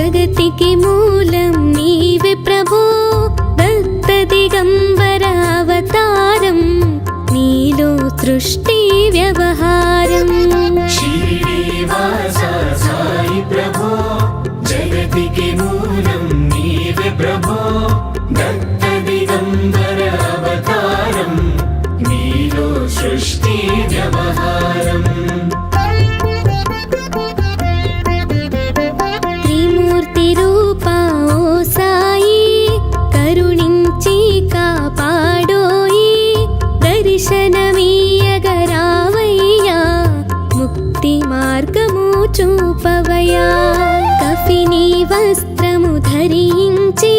జగతికి మూలం నీవే ప్రభో, దత్త దిగంబర అవతారం, నీలో సృష్టి వ్యవహారం. శ్రీనివాస సాయి ప్రభో, జగతికి మూలం నీవే ప్రభో, దత్త దిగంబర అవతారం, నీలో సృష్టి వ్యవహారం. త్రిమూర్తి రూపా ఓ సాయి, కరుణించి కాపాడోయి, దర్శనమీయగరావయ్యా, ముక్తి మార్గము చూపవయ్యా. కఫిని వస్త్రము ధరించి,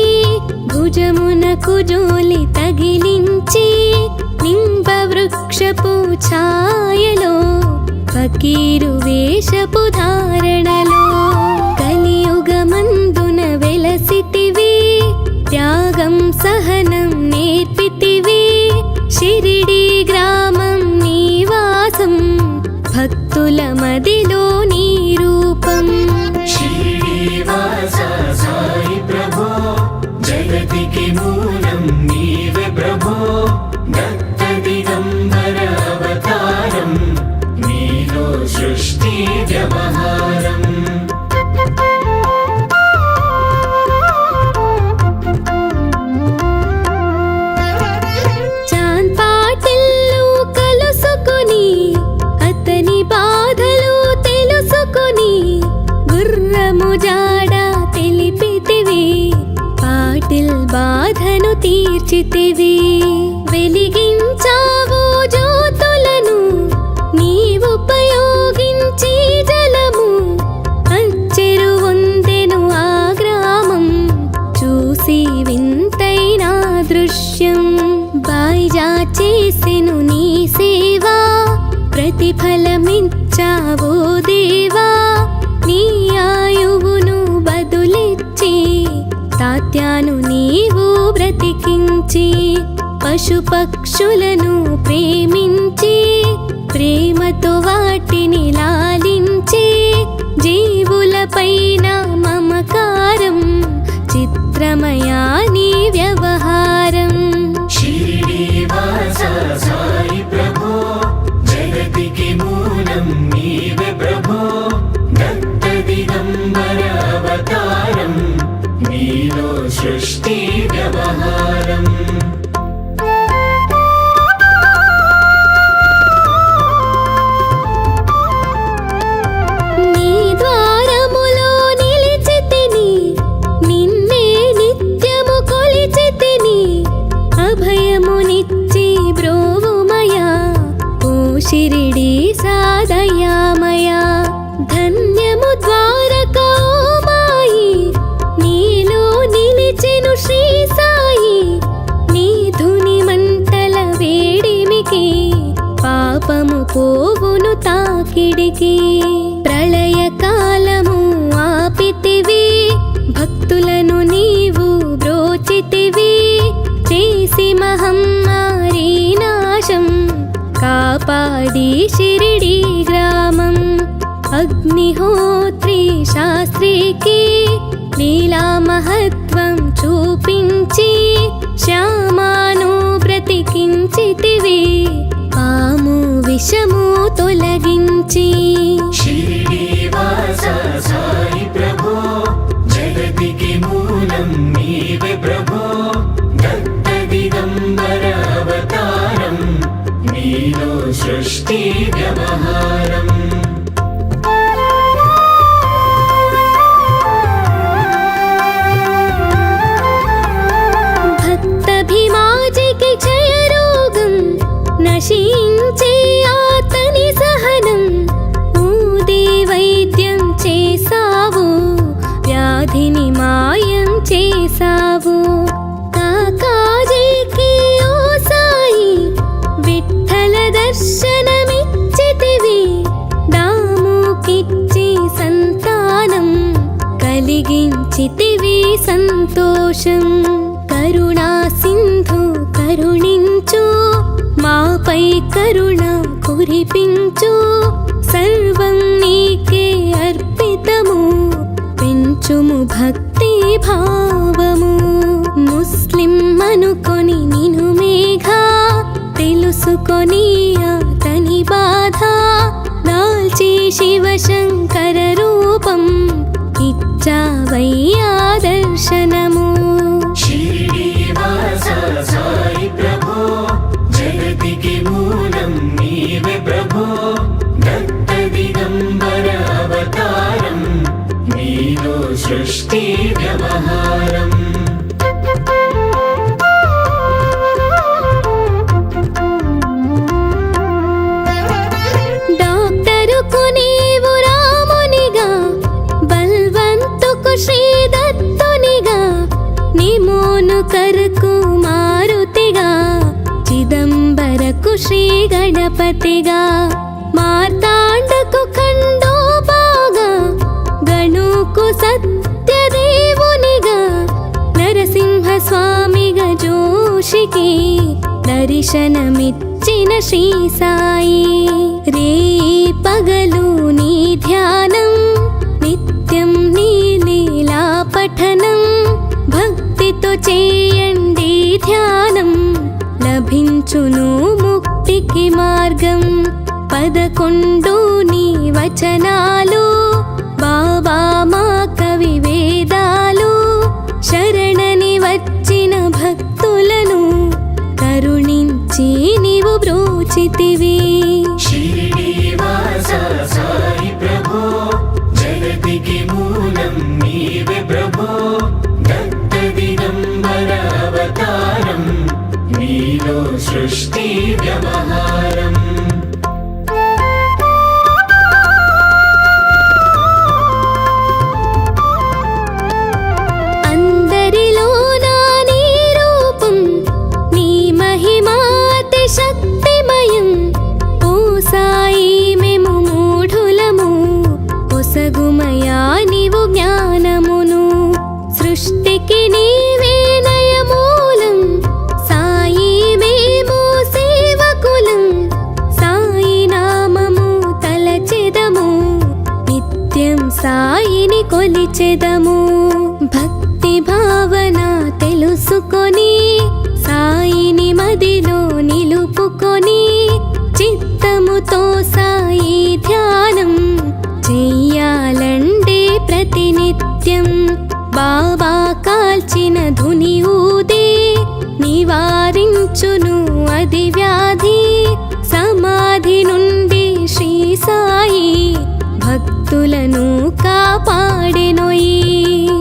భుజమునకు జోలి తగిలించి, నింబ వృక్షపు ఛాయలో, ఫకీరు వేషపు ధారణలో, కలియుగమందున వెలసితివి, త్యాగం సహనం నేర్పితివి, షిరిడి గ్రామం నివాసం, భక్తుల మదిలో నీ రూపం. శ్రీనివాస సాయి ప్రభో, జగతికి మూలం నీవే ప్రభో, దత్త దిగంబర అవతారం, నీలో సృష్టి వ్యవహారం. చాన్ పాటిల్లు కలుసుకొని, అతని బాధలు తెలుసుకొని, గుర్రము జాడ తెలిపితివి, పాటిల్ బాధను తీర్చితివి. వెలిగించావు జ్యోతులను, నీవుపయోగించి జలము, అచ్చెరు వందెను ఆ గ్రామం, చూసి వింతైన దృశ్యం. బాయిజా చేసెను నీ సేవా, ప్రతిఫలమిచ్చావో దేవా, నీ ఆయువును బదులిచ్చి, తాత్యాను నీవు బ్రతికించి, పశుపక్షులను ప్రేమించి, ప్రేమతో వాటిని లాలించి, జీవులపైన మమకారం, చిత్రమయా నీ వ్యవహారం. శ్రీనివాస సాయి ప్రభో, జగతికి మూలం నీవే ప్రభో, దత్త దిగంబర అవతారం, నీలో సృష్టి వ్యవహారం. నీ ద్వారములో నిలిచితిని, నిన్నే నిత్యము కొలిచితిని, అభయమునిచ్చి బ్రోవుమయా, ఓ షిరిడి సాదయామయా. ధన్యము ద్వారకా ఓ మాయి, నీలో నిలిచెను శ్రీ సాయి, నీ ధుని మంటల వేడిమికి, పాపము పోవును తాకిడికి. ప్రళయ కాలము ఆపితివి, భక్తులను నీవు బ్రోచితివి, చేసి మహమ్మారి నాశం, కాపాడి షిరిడి గ్రామం. అగ్నిహోత్రి శాస్త్రికి లీలా మహత్వం చూపించి, శ్యామాను బ్రతికించితివి, పాము విషము తొలగించి. శ్రీనివాస సాయి ప్రభో, జగతికి మూలం నీవే ప్రభో, దత్త దిగంబర అవతారం, నీలో సృష్టి వ్యవహారం. భక్తభిమాజికి క్షయరోగం, నశించే ఆతని సహనం, ఊది వైద్యం చేసావు, వ్యాధిని మాయం చేసావు. కాకాజీకి ఓ సాయి, విఠ్ఠల దర్శనమిచ్చితివి, దాముకిచ్చి సంతానం, కలిగించితివి సంతోషం. కరుణా సింధు కరుణించు, మాపై కరుణ కురిపించు, సర్వం నీకే అర్పితము, పెంచు ఉంచుము భక్తి భావము ముస్లిం అనుకొని నిను మేఘా తెలుసుకొని అతని బాధ దాల్చి శివశంకర రూపం ఇచ్చావయ్యా దర్శనము శ్రీనివాస సాయి ప్రభో జగతికి మూలం నీవే ప్రభో దత్త దిగంబర అవతారం నీలో సృష్టి వ్యవహారం డాక్టరుకు నీవు రామునిగా బల్వంతుకు శ్రీ దత్తునిగా నిమోను కరకు మారుతిగా చిదంబరకు శ్రీ గణపతిగా మార్తాండకు ఖండోబాగా గణుకు సత్యదేవునిగా నరసింహ స్వామిగా జోషికి దర్శనమిచ్చిన శ్రీ సాయి రే పగలు నీ ధ్యానం నిత్యం నీ లీలా పఠనం భక్తితో చేయండి ధ్యానం లభించును ముక్తికి మార్గం 11 నీ వచనాలు బాబా మా కవి వేదాలు శరణని వచ్చిన భక్తులను కరుణించి నీవు బ్రోచితివి శ్రీనివాస సాయి ప్రభో జగతికి మూలం నీవే ప్రభో దత్త దిగంబర అవతారం నీలో సృష్టి వ్యవహారం అందరిలో నా నీ రూపం నీ మహిమాతి శక్తిమయం ఓ సాయి మేము మూఢులము ఒసగుమయా నీవు జ్ఞానమును సృష్టికి నీవే నయమూలం సాయి మేము సేవకులం సాయి నామము తలచెదము నిత్యం సాయిని కొలిచెదము భక్తి భావన తెలుసుకొని సాయిని మదిలో నిలుపుకొని చిత్తముతో సాయి ధ్యానం చెయ్యాలండే ప్రతినిత్యం బాబా కాల్చిన ధుని ఊదే నివారించును అది వ్యాధి సమాధి నుండి శ్రీ సాయి భక్తులను కాపాడెనోయి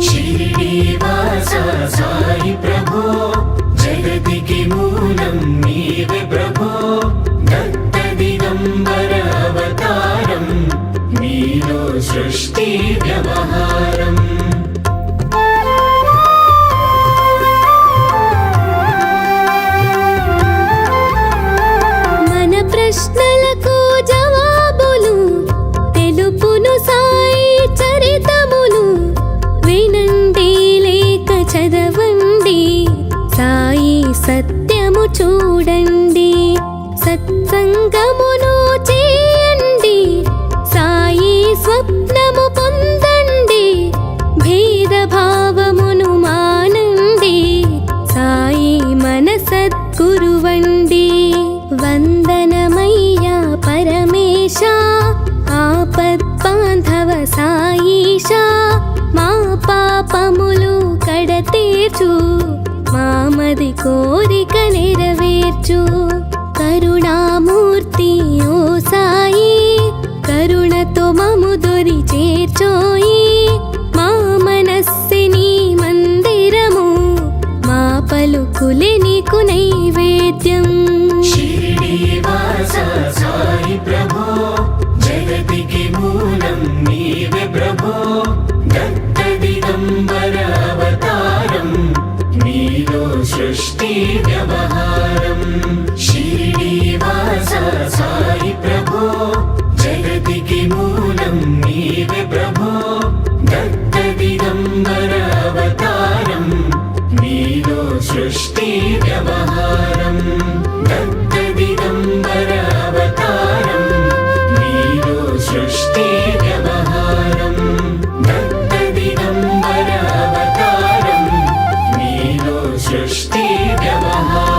శ్రీనివాస సాయి ప్రభో జగతికి మూలం నీవే ప్రభో దత్త దిగంబర అవతారం నీలో సృష్టి వ్యవహారం మన ప్రశ్నలకు జవాబులు తెలుపును సాయి చరితములు వినండి లేక చదవండి సాయి సత్యము చూడండి సత్సంగమును చేయండి సాయి స్వప్నము పొందండి భేదభావమును మానండి సాయి మన సద్గురువండి వందనమయ్యా పరమేశ ఆపద్బాంధవ సాయిషా మా పాపములు కడతీర్చు మామది కోరిక నెరవేర్చు కరుణామూర్తి ఓ సాయి కరుణతో మము దొరి చేర్చోయి మా మనస్సిని మందిరము మా పలుకులే నీకు నైవేద్యం శ్రీనివాస సాయి ప్రభో జగతికి మూలం నీవే ప్రభో దత్త దిగంబర అవతారం నీలో సృష్టి వ్యవహారం శ్రీనివాస సాయి ప్రభో జగతికి మూలం నీవే ప్రభో దత్త దిగంబర అవతారం నీలో సృష్టి వ్యవహారం దత్త దిగంబర అవతారం నీలో సృష్టి వ్యవహారం దత్త దిగంబర సృష్టి వ్యవహారం